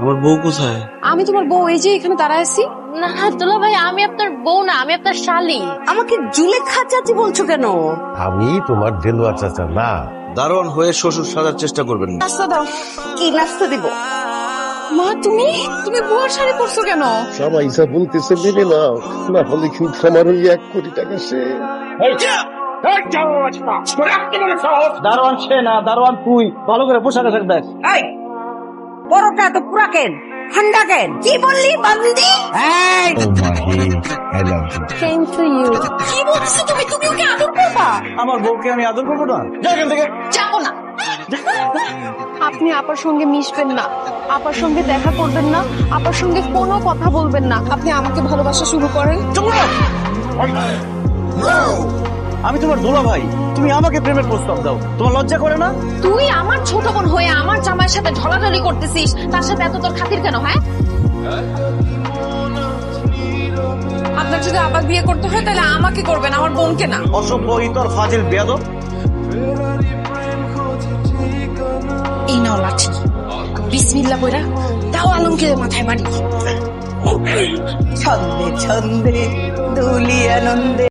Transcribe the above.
আমার বউ কোথায়? আমি তোমার বউ, এই যে এখানে দাঁড়ায় আছি। না দুলা ভাই, আমি আপনার বউ না, আমি আপনার শালি। আমাকে জুলেখা চাচি বলছো কেন? আমি তোমার দেলোয়ার চাচা না। দারোয়ান হয়ে শ্বশুর সাজার চেষ্টা করবেন না। নাস্তা দাও। কি নাস্তা দিব? মা, তুমি বুয়ার শাড়ি পরছো কেন? সবাই যা বলতেছে মেনে নাও, না হলে কিন্তু আমার ওই 1 কোটি টাকা সে। দারোয়ান সে না, দারোয়ান তুই। ভালো করে পোশাক আশাক দেখ। এই পরোটা তো পুরা কেন, ঠান্ডা কেন? কি বললি বান্দি? এই ও Mahi, I love you. Same to you. কি বলছো তুমি? তুমি ওকে আদর করবা? আমার বউকে আমি আদর করবো না? যা এখান থেকে। যাবো না। আপনি আপার সঙ্গে মিশবেন না, আপার সঙ্গে দেখা করবেন না, আপার সঙ্গে কোনো কথা বলবেন না। আপনি আমাকে ভালোবাসা শুরু করেন। আমি তোমার দুলা ভাই, তুমি আমাকে প্রেমের প্রস্তাব দাও, তোমার লজ্জা করে না? তুই আমার ছোট বোন হয়ে আমার জামাইয়ের সাথে ঢলাঢলি করতেছিস, তার সাথে এত তোর খাতির কেন? হ্যাঁ, আপনার যদি আবার বিয়ে করতে হয় তাহলে আমাকে করবেন, আমার বোনকে না। অসভ্য, ইতর, ফাজিল, বেয়াদব। এই নাও লাঠি, বিসমিল্লাহ বইরা দাও আলমগীরের মাথায় বাড়ি। ছন্দে ছন্দে দুলি আনন্দে।